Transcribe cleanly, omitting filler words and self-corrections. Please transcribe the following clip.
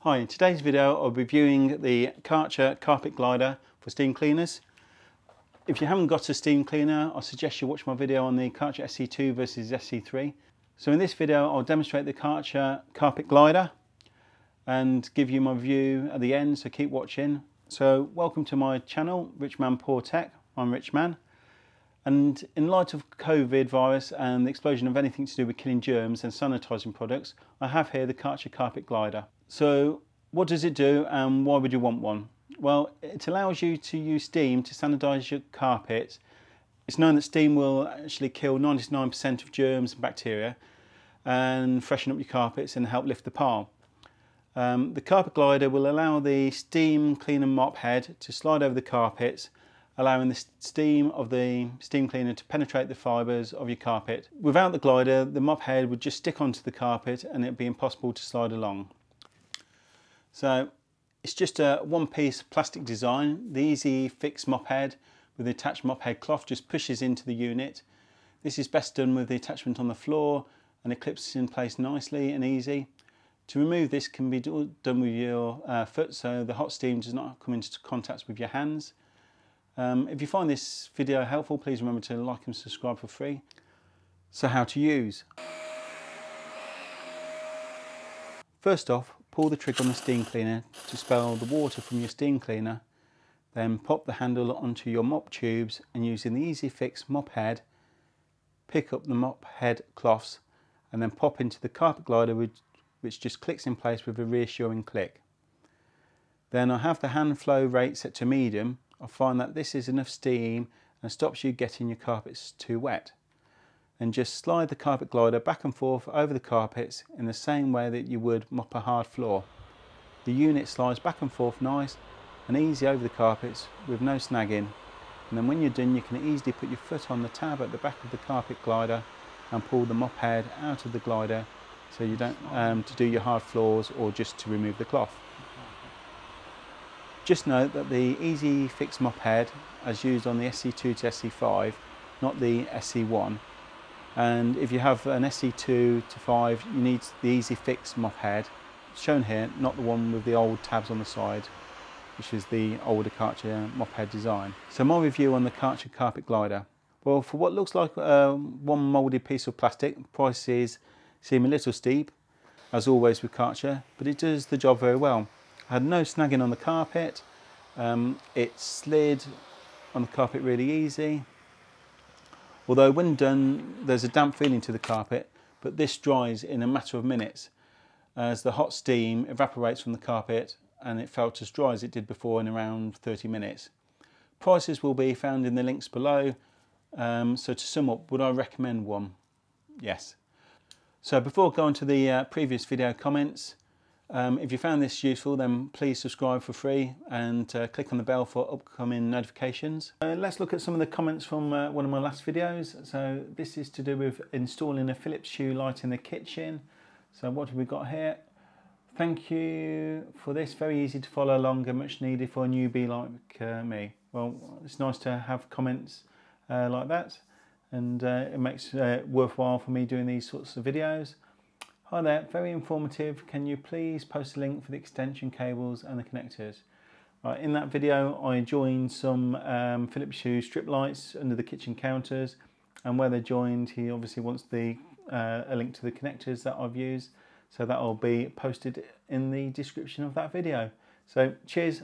Hi, in today's video I'll be reviewing the Karcher carpet glider for steam cleaners. If you haven't got a steam cleaner, I suggest you watch my video on the Karcher SC2 versus SC3. So in this video I'll demonstrate the Karcher carpet glider and give you my review at the end, so keep watching. So welcome to my channel, Rich Man Poor Tech. I'm Rich Man. And in light of COVID virus and the explosion of anything to do with killing germs and sanitising products, I have here the Karcher carpet glider. So what does it do and why would you want one? Well, it allows you to use steam to sanitise your carpet. It's known that steam will actually kill 99% of germs and bacteria and freshen up your carpets and help lift the pile. The carpet glider will allow the steam cleaner mop head to slide over the carpets, allowing the steam of the steam cleaner to penetrate the fibres of your carpet. Without the glider, the mop head would just stick onto the carpet and it'd be impossible to slide along. So it's just a one-piece plastic design. The easy fix mop head with the attached mop head cloth just pushes into the unit. This is best done with the attachment on the floor and it clips in place nicely and easy. To remove this can be done with your foot, so the hot steam does not come into contact with your hands. If you find this video helpful, please remember to like and subscribe for free. So how to use. First off, pull the trigger on the steam cleaner to expel the water from your steam cleaner. Then pop the handle onto your mop tubes and using the easy fix mop head, pick up the mop head cloths and then pop into the carpet glider which just clicks in place with a reassuring click. Then I have the hand flow rate set to medium. I find that this is enough steam and stops you getting your carpets too wet. And just slide the carpet glider back and forth over the carpets in the same way that you would mop a hard floor. The unit slides back and forth nice and easy over the carpets with no snagging. And then when you're done, you can easily put your foot on the tab at the back of the carpet glider and pull the mop head out of the glider, so you don't to do your hard floors or just to remove the cloth. Just note that the easy fix mop head, as used on the SC2 to SC5, not the SC1. And if you have an SC2 to 5, you need the easy fix mop head, shown here, not the one with the old tabs on the side, which is the older Karcher mop head design. So my review on the Karcher carpet glider. Well, for what looks like one moulded piece of plastic, prices seem a little steep, as always with Karcher, but it does the job very well. I had no snagging on the carpet, it slid on the carpet really easy. Although when done, there's a damp feeling to the carpet, but this dries in a matter of minutes as the hot steam evaporates from the carpet and it felt as dry as it did before in around 30 minutes. Prices will be found in the links below. So to sum up, would I recommend one? Yes. So before going to the previous video comments, if you found this useful, then please subscribe for free and click on the bell for upcoming notifications. Let's look at some of the comments from one of my last videos. So this is to do with installing a Philips Hue light in the kitchen. So what have we got here? Thank you for this, very easy to follow along and much needed for a newbie like me. Well, it's nice to have comments like that, and it makes it worthwhile for me doing these sorts of videos. Hi there, very informative. Can you please post a link for the extension cables and the connectors? Right, in that video I joined some Philips Hue strip lights under the kitchen counters, and where they're joined he obviously wants a link to the connectors that I've used, so that will be posted in the description of that video. So cheers,